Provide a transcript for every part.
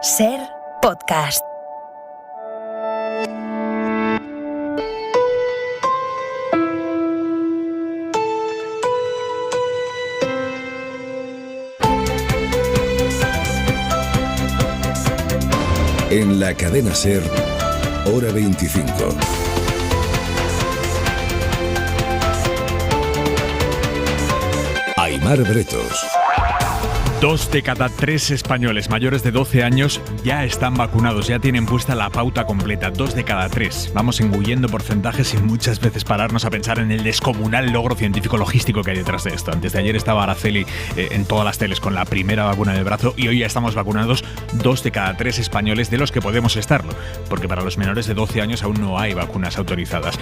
Ser podcast. En la cadena SER, Hora 25. Aimar Bretos. 2 de cada 3 españoles mayores de 12 años ya están vacunados, ya tienen puesta la pauta completa. 2 de cada 3. Vamos engullendo porcentajes sin muchas veces pararnos a pensar en el descomunal logro científico-logístico que hay detrás de esto. Antes de ayer estaba Araceli en todas las teles con la primera vacuna en el brazo y hoy ya estamos vacunados 2 de cada 3 españoles de los que podemos estarlo, porque para los menores de 12 años aún no hay vacunas autorizadas.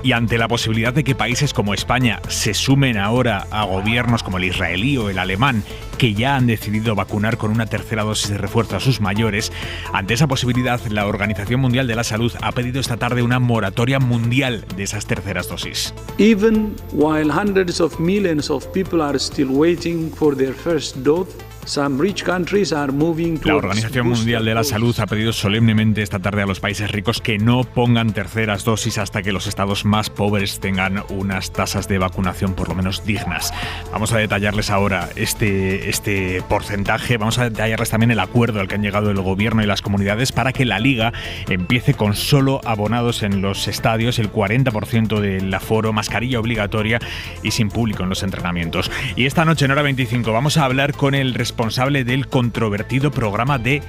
Y ante la posibilidad de que países como España se sumen ahora a gobiernos como el israelí o el alemán, que ya han decidido vacunar con una tercera dosis de refuerzo a sus mayores, ante esa posibilidad, la Organización Mundial de la Salud ha pedido esta tarde una moratoria mundial de esas terceras dosis. Even while hundreds of millions of people are still waiting for their first dose, some rich countries are moving towards. La Organización Mundial de la Salud ha pedido solemnemente esta tarde a los países ricos que no pongan terceras dosis hasta que los estados más pobres tengan unas tasas de vacunación por lo menos dignas. Vamos a detallarles ahora este porcentaje, vamos a detallarles también el acuerdo al que han llegado el gobierno y las comunidades para que la Liga empiece con solo abonados en los estadios, el 40% del aforo, mascarilla obligatoria y sin público en los entrenamientos. Y esta noche en Hora 25 vamos a hablar con el responsable del controvertido programa de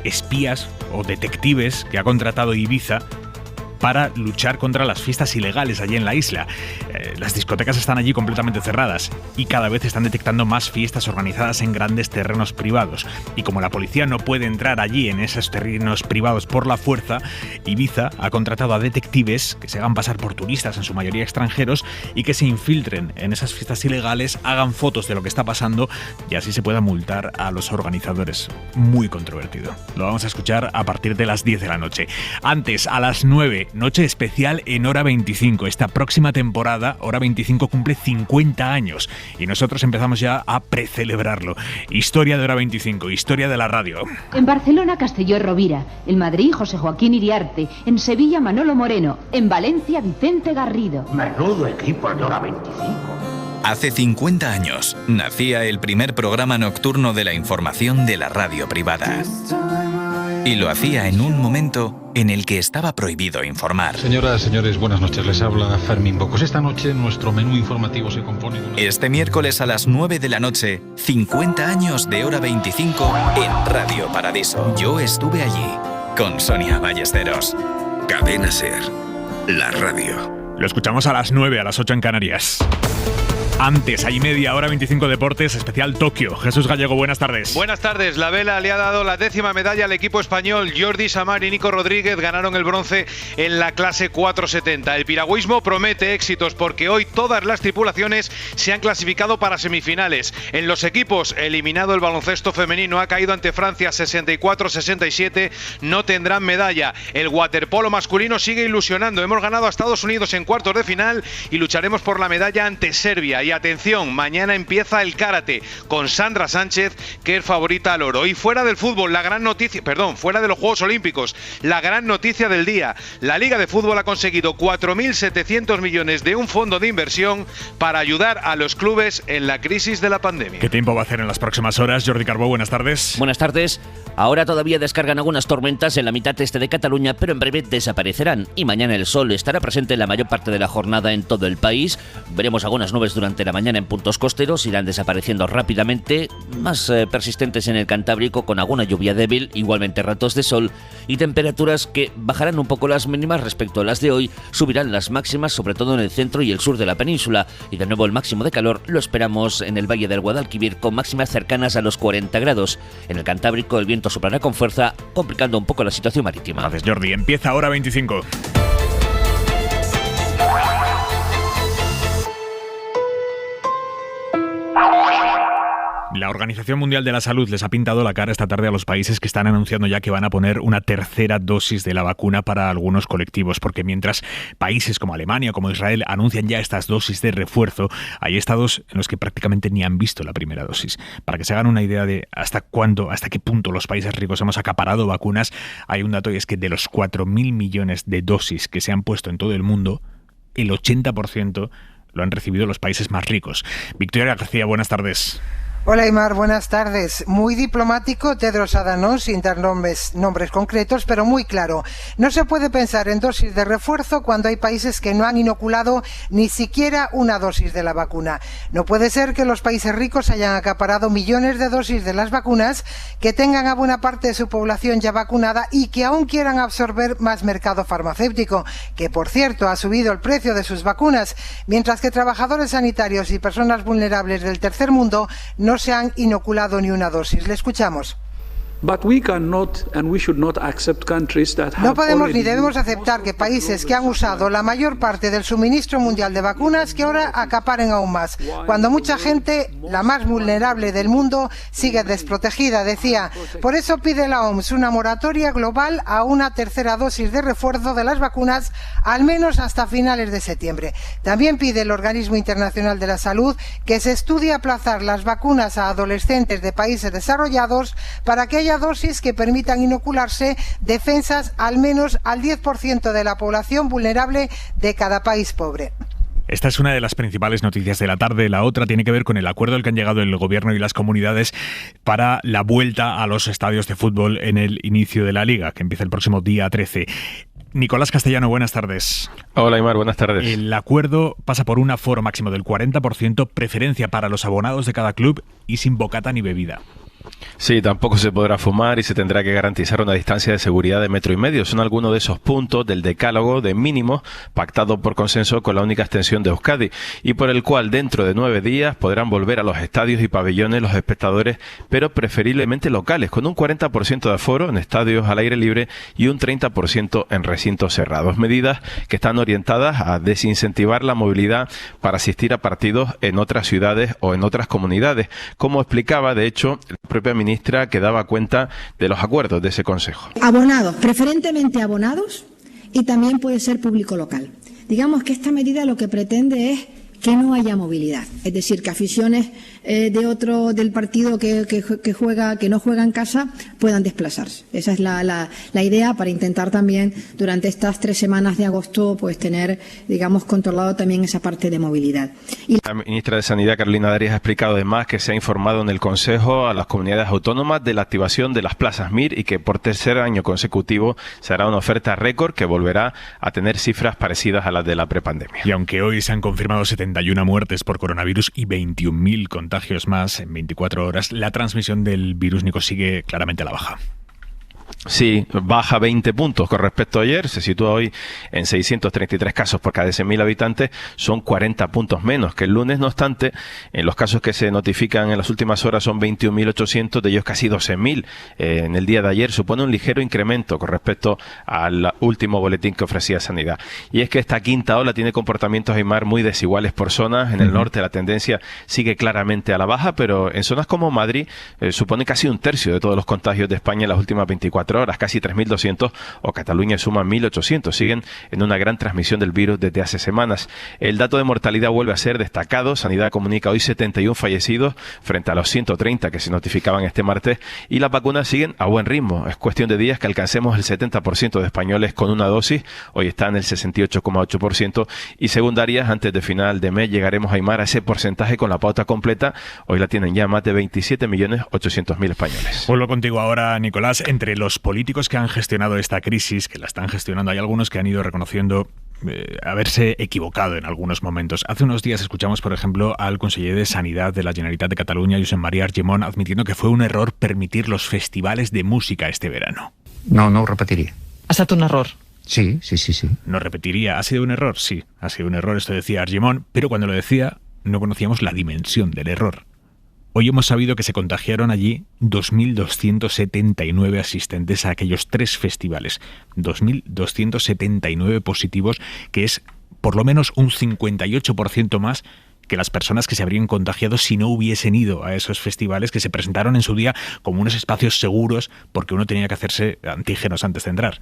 espías o detectives que ha contratado Ibiza para luchar contra las fiestas ilegales allí en la isla. Las discotecas están allí completamente cerradas y cada vez están detectando más fiestas organizadas en grandes terrenos privados. Y como la policía no puede entrar allí en esos terrenos privados por la fuerza, Ibiza ha contratado a detectives que se hagan pasar por turistas, en su mayoría extranjeros, y que se infiltren en esas fiestas ilegales, hagan fotos de lo que está pasando y así se pueda multar a los organizadores. Muy controvertido. Lo vamos a escuchar a partir de las 10 de la noche. Antes, a las 9, noche especial en Hora 25. Esta próxima temporada, Hora 25 cumple 50 años y nosotros empezamos ya a precelebrarlo. Historia de Hora 25, historia de la radio. En Barcelona, Castelló Rovira. En Madrid, José Joaquín Iriarte. En Sevilla, Manolo Moreno. En Valencia, Vicente Garrido. Menudo equipo de Hora 25. Hace 50 años nacía el primer programa nocturno de la información de la radio privada. Y lo hacía en un momento en el que estaba prohibido informar. Señoras, señores, buenas noches. Les habla Fermín Bocos. Esta noche nuestro menú informativo se compone de Este miércoles a las 9 de la noche, 50 años de Hora 25 en Radio Paradiso. Yo estuve allí con Sonia Ballesteros. Cadena SER, la radio. Lo escuchamos a las 9, a las 8 en Canarias. Antes, hay media hora, 25 deportes, especial Tokio. Jesús Gallego, buenas tardes. Buenas tardes. La vela le ha dado la 10ª medalla al equipo español. Jordi Samar y Nico Rodríguez ganaron el bronce en la clase 470. El piragüismo promete éxitos porque hoy todas las tripulaciones se han clasificado para semifinales. En los equipos, eliminado el baloncesto femenino, ha caído ante Francia 64-67, no tendrán medalla. El waterpolo masculino sigue ilusionando. Hemos ganado a Estados Unidos en cuartos de final y lucharemos por la medalla ante Serbia. Y atención, mañana empieza el karate con Sandra Sánchez, que es favorita al oro. Y fuera del fútbol, fuera de los Juegos Olímpicos, la gran noticia del día. La Liga de Fútbol ha conseguido 4.700 millones de un fondo de inversión para ayudar a los clubes en la crisis de la pandemia. ¿Qué tiempo va a hacer en las próximas horas? Jordi Carbó, buenas tardes. Buenas tardes. Ahora todavía descargan algunas tormentas en la mitad este de Cataluña, pero en breve desaparecerán. Y mañana el sol estará presente en la mayor parte de la jornada en todo el país. Veremos algunas nubes durante la mañana en puntos costeros, irán desapareciendo rápidamente, más persistentes en el Cantábrico, con alguna lluvia débil, igualmente ratos de sol y temperaturas que bajarán un poco las mínimas respecto a las de hoy, subirán las máximas sobre todo en el centro y el sur de la península y de nuevo el máximo de calor lo esperamos en el Valle del Guadalquivir con máximas cercanas a los 40 grados. En el Cantábrico el viento soplará con fuerza, complicando un poco la situación marítima. Gracias, Jordi. Empieza Hora 25. La Organización Mundial de la Salud les ha pintado la cara esta tarde a los países que están anunciando ya que van a poner una tercera dosis de la vacuna para algunos colectivos, porque mientras países como Alemania o como Israel anuncian ya estas dosis de refuerzo, hay estados en los que prácticamente ni han visto la primera dosis. Para que se hagan una idea de hasta qué punto los países ricos hemos acaparado vacunas, hay un dato y es que de los 4.000 millones de dosis que se han puesto en todo el mundo, el 80% lo han recibido los países más ricos. Victoria García, buenas tardes. Hola Aymar, buenas tardes. Muy diplomático Tedros Adhanom, sin dar nombres concretos, pero muy claro. No se puede pensar en dosis de refuerzo cuando hay países que no han inoculado ni siquiera una dosis de la vacuna. No puede ser que los países ricos hayan acaparado millones de dosis de las vacunas, que tengan a buena parte de su población ya vacunada y que aún quieran absorber más mercado farmacéutico, que por cierto ha subido el precio de sus vacunas, mientras que trabajadores sanitarios y personas vulnerables del tercer mundo no se han inoculado ni una dosis. Le escuchamos. No podemos ni debemos aceptar que países que han usado la mayor parte del suministro mundial de vacunas que ahora acaparen aún más, cuando mucha gente, la más vulnerable del mundo, sigue desprotegida, decía. Por eso pide la OMS una moratoria global a una tercera dosis de refuerzo de las vacunas, al menos hasta finales de septiembre. También pide el Organismo Internacional de la Salud que se estudie aplazar las vacunas a adolescentes de países desarrollados para que dosis que permitan inocularse defensas al menos al 10% de la población vulnerable de cada país pobre. Esta es una de las principales noticias de la tarde. La otra tiene que ver con el acuerdo al que han llegado el gobierno y las comunidades para la vuelta a los estadios de fútbol en el inicio de la Liga, que empieza el próximo día 13. Nicolás Castellano, buenas tardes. Hola, Aymar, buenas tardes. El acuerdo pasa por un aforo máximo del 40%, preferencia para los abonados de cada club y sin bocata ni bebida. Sí, tampoco se podrá fumar y se tendrá que garantizar una distancia de seguridad de 1,5 metros. Son algunos de esos puntos del decálogo de mínimos pactado por consenso con la única extensión de Euskadi y por el cual dentro de 9 días podrán volver a los estadios y pabellones los espectadores, pero preferiblemente locales, con un 40% de aforo en estadios al aire libre y un 30% en recintos cerrados. Medidas que están orientadas a desincentivar la movilidad para asistir a partidos en otras ciudades o en otras comunidades, como explicaba, de hecho, la propia ministra que daba cuenta de los acuerdos de ese consejo. Abonados, preferentemente abonados, y también puede ser público local. Digamos que esta medida lo que pretende es que no haya movilidad, es decir, que aficiones del partido que no juega en casa puedan desplazarse. Esa es la idea, para intentar también durante estas 3 semanas de agosto pues tener, digamos, controlado también esa parte de movilidad. La ministra de Sanidad, Carolina Darias, ha explicado además que se ha informado en el Consejo a las comunidades autónomas de la activación de las plazas MIR y que por tercer año consecutivo se hará una oferta récord que volverá a tener cifras parecidas a las de la prepandemia. Y aunque hoy se han confirmado 71 muertes por coronavirus y 21.000 contagios más en 24 horas, la transmisión del virus, Nico, sigue claramente a la baja. Sí, baja 20 puntos con respecto a ayer, se sitúa hoy en 633 casos por cada 100.000 habitantes, son 40 puntos menos que el lunes. No obstante, en los casos que se notifican en las últimas horas son 21.800, de ellos casi 12.000 en el día de ayer. Supone un ligero incremento con respecto al último boletín que ofrecía Sanidad. Y es que esta quinta ola tiene comportamientos, Aymar, muy desiguales por zonas. En el norte la tendencia sigue claramente a la baja, pero en zonas como Madrid supone casi un tercio de todos los contagios de España en las últimas 24 horas, casi 3.200, o Cataluña suma 1.800. Siguen en una gran transmisión del virus desde hace semanas. El dato de mortalidad vuelve a ser destacado. Sanidad comunica hoy 71 fallecidos frente a los 130 que se notificaban este martes, y las vacunas siguen a buen ritmo. Es cuestión de días que alcancemos el 70% de españoles con una dosis. Hoy está en el 68,8%, y según Darias, antes de final de mes llegaremos, Aymar, a ese porcentaje con la pauta completa. Hoy la tienen ya más de 27.800.000 españoles. Vuelvo contigo ahora, Nicolás. Entre los políticos que han gestionado esta crisis, que la están gestionando, hay algunos que han ido reconociendo haberse equivocado en algunos momentos. Hace unos días escuchamos, por ejemplo, al conseller de Sanidad de la Generalitat de Cataluña, Josep María Argimon, admitiendo que fue un error permitir los festivales de música este verano. No ho repetiria. Ha estat un error. Sí. No repetiría. ¿Ha sido un error? Sí, ha sido un error, esto decía Argimon, pero cuando lo decía no conocíamos la dimensión del error. Hoy hemos sabido que se contagiaron allí 2.279 asistentes a aquellos 3 festivales. 2.279 positivos, que es por lo menos un 58% más que las personas que se habrían contagiado si no hubiesen ido a esos festivales que se presentaron en su día como unos espacios seguros porque uno tenía que hacerse antígenos antes de entrar.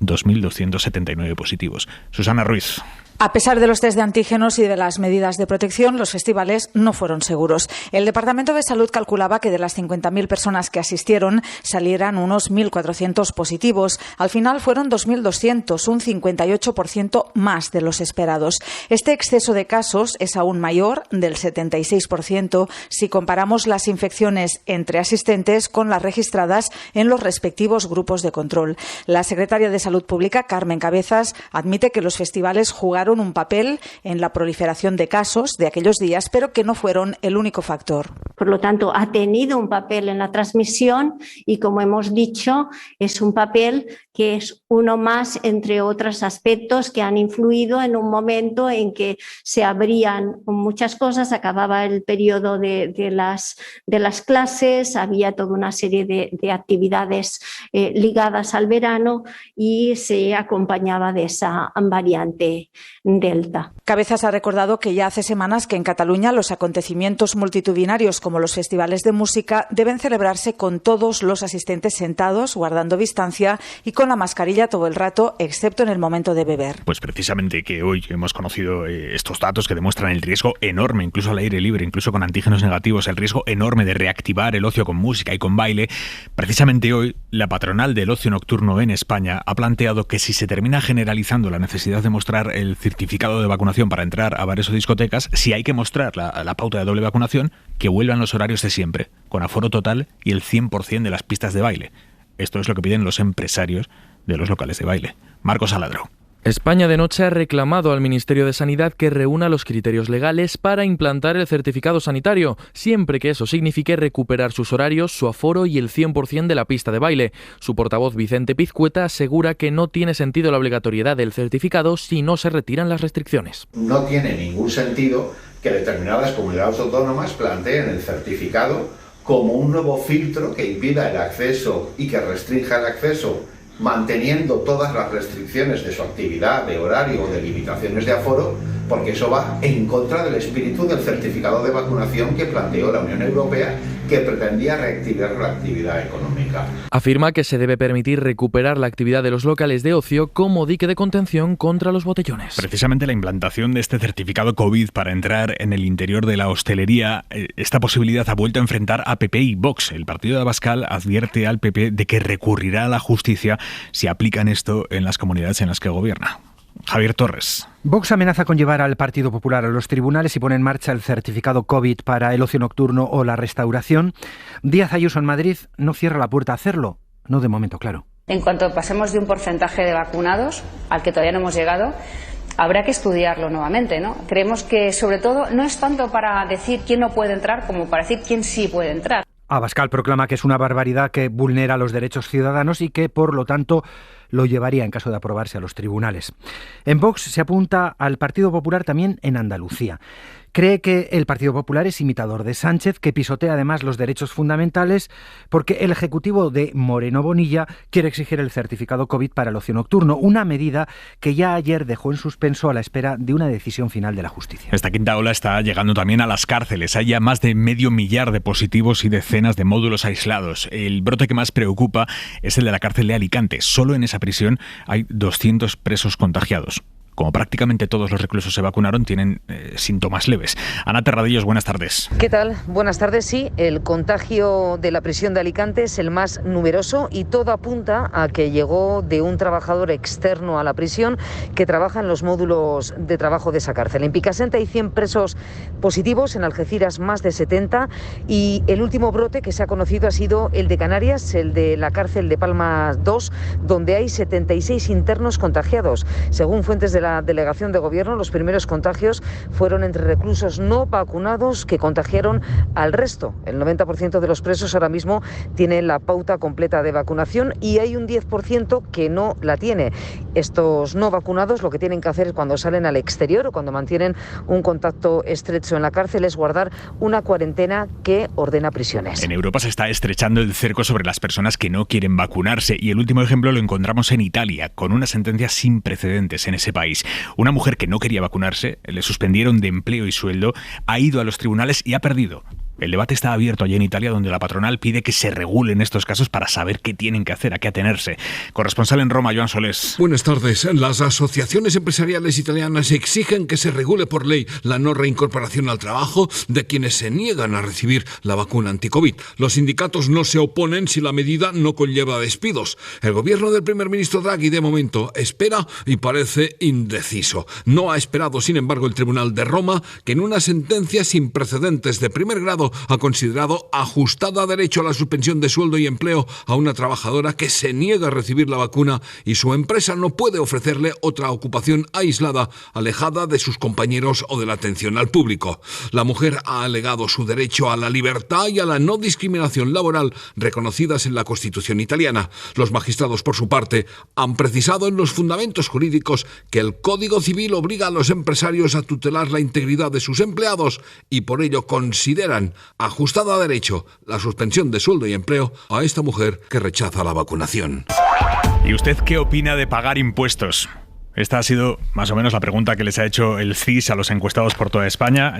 2.279 positivos. Susana Ruiz. A pesar de los test de antígenos y de las medidas de protección, los festivales no fueron seguros. El Departamento de Salud calculaba que de las 50.000 personas que asistieron salieran unos 1.400 positivos. Al final fueron 2.200, un 58% más de los esperados. Este exceso de casos es aún mayor, del 76%, si comparamos las infecciones entre asistentes con las registradas en los respectivos grupos de control. La secretaria de Salud Pública, Carmen Cabezas, admite que los festivales jugaron un papel en la proliferación de casos de aquellos días, pero que no fueron el único factor. Por lo tanto, ha tenido un papel en la transmisión y, como hemos dicho, es un papel que es uno más entre otros aspectos que han influido en un momento en que se abrían muchas cosas, acababa el periodo de las clases, había toda una serie de actividades ligadas al verano y se acompañaba de esa variante Delta. Cabezas ha recordado que ya hace semanas que en Cataluña los acontecimientos multitudinarios como los festivales de música deben celebrarse con todos los asistentes sentados, guardando distancia y con la mascarilla todo el rato, excepto en el momento de beber. Pues precisamente que hoy hemos conocido estos datos que demuestran el riesgo enorme, incluso al aire libre, incluso con antígenos negativos, el riesgo enorme de reactivar el ocio con música y con baile. Precisamente hoy, la patronal del ocio nocturno en España ha planteado que si se termina generalizando la necesidad de mostrar el certificado de vacunación para entrar a bares o discotecas, si hay que mostrar la pauta de doble vacunación, que vuelvan los horarios de siempre, con aforo total y el 100% de las pistas de baile. Esto es lo que piden los empresarios de los locales de baile. Marcos Aladro. España de Noche ha reclamado al Ministerio de Sanidad que reúna los criterios legales para implantar el certificado sanitario, siempre que eso signifique recuperar sus horarios, su aforo y el 100% de la pista de baile. Su portavoz Vicente Pizcueta asegura que no tiene sentido la obligatoriedad del certificado si no se retiran las restricciones. No tiene ningún sentido que determinadas comunidades autónomas planteen el certificado como un nuevo filtro que impida el acceso y que restrinja el acceso, manteniendo todas las restricciones de su actividad, de horario o de limitaciones de aforo, porque eso va en contra del espíritu del certificado de vacunación que planteó la Unión Europea, que pretendía reactivar la actividad económica. Afirma que se debe permitir recuperar la actividad de los locales de ocio como dique de contención contra los botellones. Precisamente la implantación de este certificado COVID para entrar en el interior de la hostelería, esta posibilidad ha vuelto a enfrentar a PP y Vox. El partido de Abascal advierte al PP de que recurrirá a la justicia si aplican esto en las comunidades en las que gobierna. Javier Torres. Vox amenaza con llevar al Partido Popular a los tribunales y pone en marcha el certificado COVID para el ocio nocturno o la restauración. Díaz Ayuso en Madrid no cierra la puerta a hacerlo. No de momento, claro. En cuanto pasemos de un porcentaje de vacunados al que todavía no hemos llegado, habrá que estudiarlo nuevamente, ¿no? Creemos que, sobre todo, no es tanto para decir quién no puede entrar como para decir quién sí puede entrar. Abascal proclama que es una barbaridad que vulnera los derechos ciudadanos y que, por lo tanto, lo llevaría en caso de aprobarse a los tribunales. En Vox se apunta al Partido Popular también en Andalucía. Cree que el Partido Popular es imitador de Sánchez, que pisotea además los derechos fundamentales, porque el Ejecutivo de Moreno Bonilla quiere exigir el certificado COVID para el ocio nocturno, una medida que ya ayer dejó en suspenso a la espera de una decisión final de la justicia. Esta quinta ola está llegando también a las cárceles. Hay ya más de 500.000 de positivos y decenas de módulos aislados. El brote que más preocupa es el de la cárcel de Alicante. Solo en esa prisión hay 200 presos contagiados. Como prácticamente todos los reclusos se vacunaron, tienen síntomas leves. Ana Terradillos, buenas tardes. ¿Qué tal? Buenas tardes. Sí, el contagio de la prisión de Alicante es el más numeroso y todo apunta a que llegó de un trabajador externo a la prisión que trabaja en los módulos de trabajo de esa cárcel. En Picassent hay 100 presos positivos, en Algeciras más de 70 y el último brote que se ha conocido ha sido el de Canarias, el de la cárcel de Palma 2, donde hay 76 internos contagiados. Según fuentes de la delegación de gobierno, los primeros contagios fueron entre reclusos no vacunados que contagiaron al resto. El 90% de los presos ahora mismo tienen la pauta completa de vacunación y hay un 10% que no la tiene. Estos no vacunados lo que tienen que hacer cuando salen al exterior o cuando mantienen un contacto estrecho en la cárcel es guardar una cuarentena que ordena prisiones. En Europa se está estrechando el cerco sobre las personas que no quieren vacunarse y el último ejemplo lo encontramos en Italia, con una sentencia sin precedentes en ese país. país. Una mujer que no quería vacunarse, le suspendieron de empleo y sueldo, ha ido a los tribunales y ha perdido. El debate está abierto allí en Italia, donde la patronal pide que se regulen estos casos para saber qué tienen que hacer, a qué atenerse. Corresponsal en Roma, Joan Solés. Buenas tardes. Las asociaciones empresariales italianas exigen que se regule por ley la no reincorporación al trabajo de quienes se niegan a recibir la vacuna anti-COVID. Los sindicatos no se oponen si la medida no conlleva despidos. El gobierno del primer ministro Draghi, de momento, espera y parece indeciso. No ha esperado, sin embargo, el Tribunal de Roma, que en una sentencia sin precedentes de primer grado ha considerado ajustada a derecho a la suspensión de sueldo y empleo a una trabajadora que se niega a recibir la vacuna y su empresa no puede ofrecerle otra ocupación aislada, alejada de sus compañeros o de la atención al público. La mujer ha alegado su derecho a la libertad y a la no discriminación laboral reconocidas en la Constitución italiana. Los magistrados, por su parte, han precisado en los fundamentos jurídicos que el Código Civil obliga a los empresarios a tutelar la integridad de sus empleados y por ello consideran ajustada a derecho la suspensión de sueldo y empleo a esta mujer que rechaza la vacunación. ¿Y usted qué opina de pagar impuestos? Esta ha sido más o menos la pregunta que les ha hecho el CIS a los encuestados por toda España.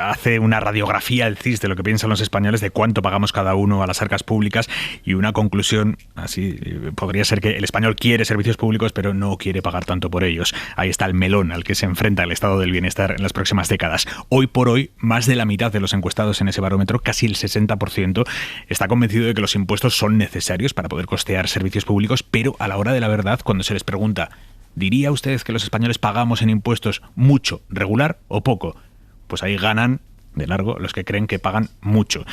Hace una radiografía el CIS de lo que piensan los españoles, de cuánto pagamos cada uno a las arcas públicas, y una conclusión así podría ser que el español quiere servicios públicos pero no quiere pagar tanto por ellos. Ahí está el melón al que se enfrenta el estado del bienestar en las próximas décadas. Hoy por hoy, más de la mitad de los encuestados en ese barómetro, casi el 60%, está convencido de que los impuestos son necesarios para poder costear servicios públicos, pero a la hora de la verdad, cuando se les pregunta ¿diría usted que los españoles pagamos en impuestos mucho, regular o poco? Pues ahí ganan de largo los que creen que pagan mucho.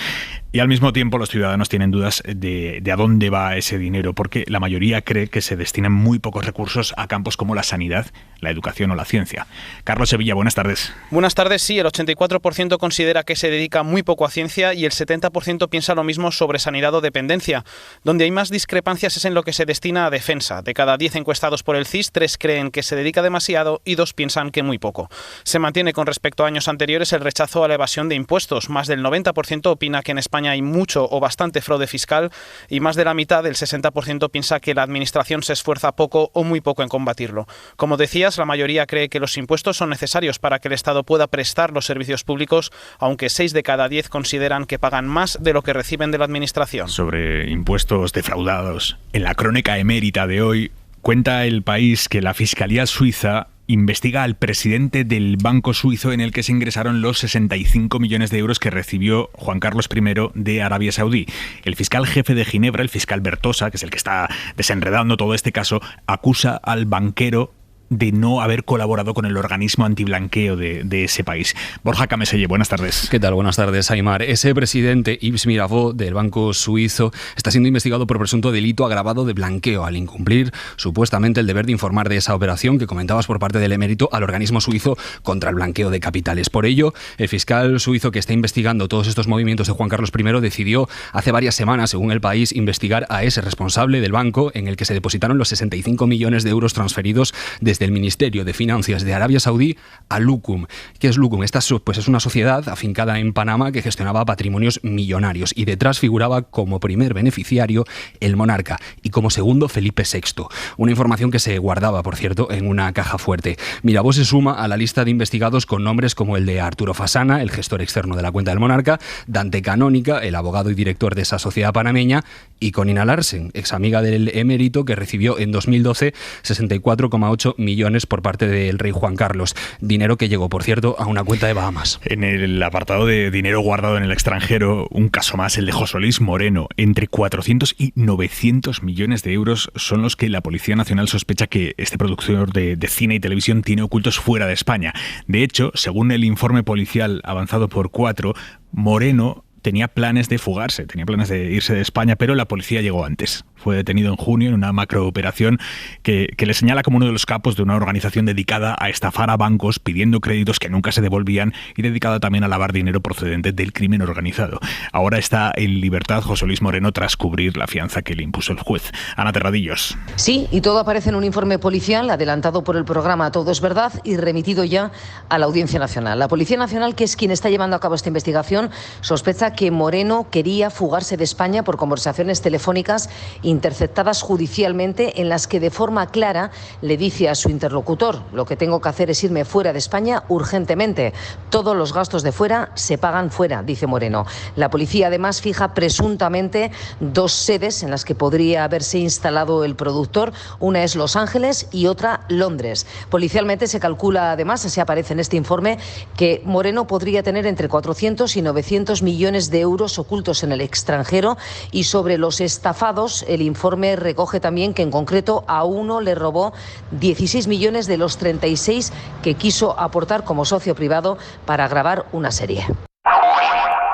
Y al mismo tiempo los ciudadanos tienen dudas de a dónde va ese dinero, porque la mayoría cree que se destinan muy pocos recursos a campos como la sanidad, la educación o la ciencia. Carlos Sevilla, buenas tardes. Buenas tardes, sí, el 84% considera que se dedica muy poco a ciencia y el 70% piensa lo mismo sobre sanidad o dependencia. Donde hay más discrepancias es en lo que se destina a defensa. De cada 10 encuestados por el CIS, 3 creen que se dedica demasiado y 2 piensan que muy poco. Se mantiene con respecto a años anteriores el rechazo a la evasión de impuestos. Más del 90% opina que en España hay mucho o bastante fraude fiscal y más de la mitad, el 60%, piensa que la administración se esfuerza poco o muy poco en combatirlo. Como decías, la mayoría cree que los impuestos son necesarios para que el Estado pueda prestar los servicios públicos, aunque 6 de cada 10 consideran que pagan más de lo que reciben de la administración. Sobre impuestos defraudados, en la crónica emérita de hoy cuenta El País que la Fiscalía Suiza investiga al presidente del banco suizo en el que se ingresaron los 65 millones de euros que recibió Juan Carlos I de Arabia Saudí. El fiscal jefe de Ginebra, el fiscal Bertosa, que es el que está desenredando todo este caso, acusa al banquero de no haber colaborado con el organismo antiblanqueo de ese país. Borja Cameselle, buenas tardes. ¿Qué tal? Buenas tardes, Aimar. Ese presidente, Yves Mirabeau, del Banco Suizo, está siendo investigado por presunto delito agravado de blanqueo al incumplir supuestamente el deber de informar de esa operación que comentabas por parte del emérito al organismo suizo contra el blanqueo de capitales. Por ello, el fiscal suizo que está investigando todos estos movimientos de Juan Carlos I decidió hace varias semanas, según El País, investigar a ese responsable del banco en el que se depositaron los 65 millones de euros transferidos desde el Ministerio de Finanzas de Arabia Saudí a Luqum. ¿Qué es Luqum? Esta pues es una sociedad afincada en Panamá que gestionaba patrimonios millonarios y detrás figuraba como primer beneficiario el monarca y como segundo Felipe VI. Una información que se guardaba, por cierto, en una caja fuerte. Mirabeau se suma a la lista de investigados con nombres como el de Arturo Fasana, el gestor externo de la cuenta del monarca, Dante Canónica, el abogado y director de esa sociedad panameña, y Conina Larsen, ex amiga del emérito, que recibió en 2012 64,8 millones por parte del rey Juan Carlos. Dinero que llegó, por cierto, a una cuenta de Bahamas. En el apartado de dinero guardado en el extranjero, un caso más, el de José Luis Moreno. Entre 400 y 900 millones de euros son los que la Policía Nacional sospecha que este productor de cine y televisión tiene ocultos fuera de España. De hecho, según el informe policial avanzado por 4, Moreno tenía planes de fugarse, tenía planes de irse de España, pero la policía llegó antes. Fue detenido en junio en una macrooperación que le señala como uno de los capos de una organización dedicada a estafar a bancos pidiendo créditos que nunca se devolvían y dedicada también a lavar dinero procedente del crimen organizado. Ahora está en libertad José Luis Moreno tras cubrir la fianza que le impuso el juez. Ana Terradillos. Sí, y todo aparece en un informe policial adelantado por el programa Todo es Verdad y remitido ya a la Audiencia Nacional. La Policía Nacional, que es quien está llevando a cabo esta investigación, sospecha que Moreno quería fugarse de España por conversaciones telefónicas interceptadas judicialmente, en las que de forma clara le dice a su interlocutor: lo que tengo que hacer es irme fuera de España urgentemente. Todos los gastos de fuera se pagan fuera, dice Moreno. La policía además fija presuntamente 2 sedes en las que podría haberse instalado el productor. Una es Los Ángeles y otra Londres. Policialmente se calcula además, así aparece en este informe, que Moreno podría tener entre 400 y 900 millones de euros ocultos en el extranjero. Y sobre los estafados, el informe recoge también que en concreto a uno le robó 16 millones de los 36 que quiso aportar como socio privado para grabar una serie.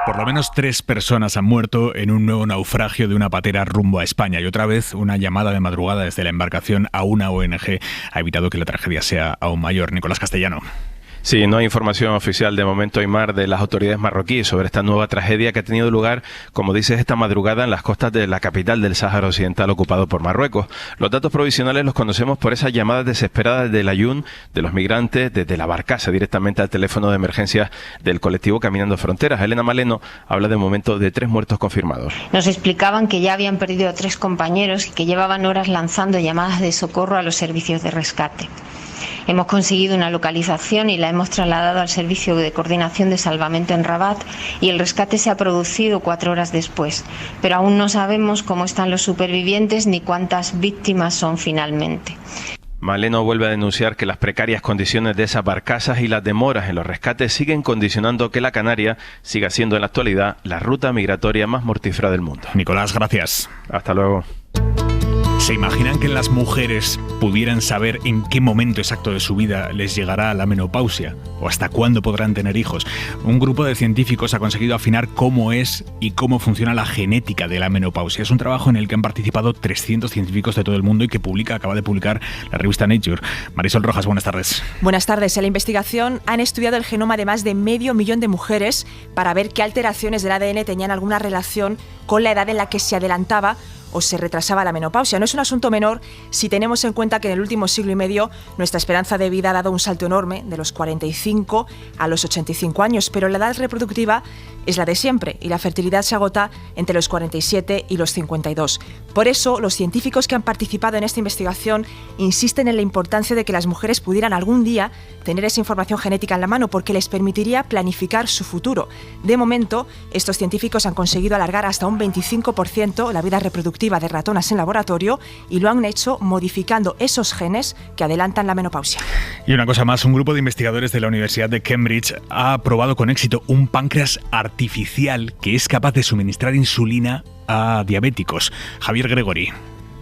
Por lo menos 3 personas han muerto en un nuevo naufragio de una patera rumbo a España, y otra vez una llamada de madrugada desde la embarcación a una ONG ha evitado que la tragedia sea aún mayor. Nicolás Castellano. Sí, no hay información oficial de momento, Aymar, de las autoridades marroquíes sobre esta nueva tragedia que ha tenido lugar, como dices, esta madrugada en las costas de la capital del Sáhara Occidental ocupado por Marruecos. Los datos provisionales los conocemos por esas llamadas desesperadas del Ayun de los migrantes desde la barcaza directamente al teléfono de emergencia del colectivo Caminando Fronteras. Elena Maleno habla de momento de 3 muertos confirmados. Nos explicaban que ya habían perdido a 3 compañeros y que llevaban horas lanzando llamadas de socorro a los servicios de rescate. Hemos conseguido una localización y la hemos trasladado al Servicio de Coordinación de Salvamento en Rabat, y el rescate se ha producido 4 horas después, pero aún no sabemos cómo están los supervivientes ni cuántas víctimas son finalmente. Maleno vuelve a denunciar que las precarias condiciones de esas barcazas y las demoras en los rescates siguen condicionando que la Canaria siga siendo en la actualidad la ruta migratoria más mortífera del mundo. Nicolás, gracias. Hasta luego. ¿Se imaginan que las mujeres pudieran saber en qué momento exacto de su vida les llegará la menopausia? ¿O hasta cuándo podrán tener hijos? Un grupo de científicos ha conseguido afinar cómo es y cómo funciona la genética de la menopausia. Es un trabajo en el que han participado 300 científicos de todo el mundo y que acaba de publicar la revista Nature. Marisol Rojas, buenas tardes. Buenas tardes. En la investigación han estudiado el genoma de más de 500.000 de mujeres para ver qué alteraciones del ADN tenían alguna relación con la edad en la que se adelantaba o se retrasaba la menopausia. No es un asunto menor si tenemos en cuenta que en el último siglo y medio nuestra esperanza de vida ha dado un salto enorme, de los 45 a los 85 años, pero la edad reproductiva es la de siempre y la fertilidad se agota entre los 47 y los 52. Por eso, los científicos que han participado en esta investigación insisten en la importancia de que las mujeres pudieran algún día tener esa información genética en la mano, porque les permitiría planificar su futuro. De momento, estos científicos han conseguido alargar hasta un 25% la vida reproductiva de ratonas en laboratorio, y lo han hecho modificando esos genes que adelantan la menopausia. Y una cosa más, un grupo de investigadores de la Universidad de Cambridge ha probado con éxito un páncreas artificial que es capaz de suministrar insulina a diabéticos. Javier Gregori.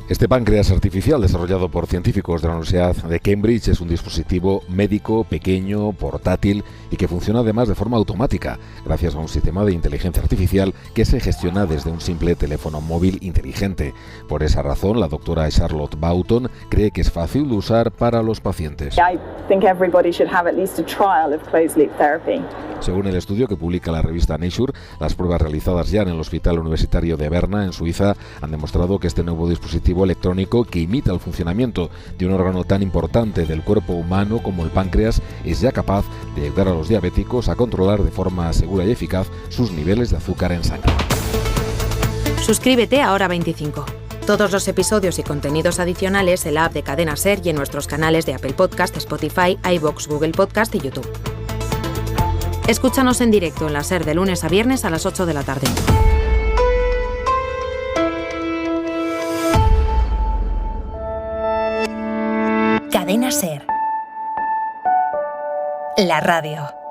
Este páncreas artificial, desarrollado por científicos de la Universidad de Cambridge, es un dispositivo médico pequeño, portátil y que funciona además de forma automática, gracias a un sistema de inteligencia artificial que se gestiona desde un simple teléfono móvil inteligente. Por esa razón, la doctora Charlotte Boughton cree que es fácil de usar para los pacientes. Según el estudio que publica la revista Nature, las pruebas realizadas ya en el Hospital Universitario de Berna, en Suiza, han demostrado que este nuevo dispositivo electrónico, que imita el funcionamiento de un órgano tan importante del cuerpo humano como el páncreas, es ya capaz de ayudar a los diabéticos a controlar de forma segura y eficaz sus niveles de azúcar en sangre. Suscríbete a Hora 25. Todos los episodios y contenidos adicionales en la app de Cadena SER y en nuestros canales de Apple Podcast, Spotify, iVoox, Google Podcast y YouTube. Escúchanos en directo en la SER de lunes a viernes a las 8 de la tarde. Cadena SER. La radio.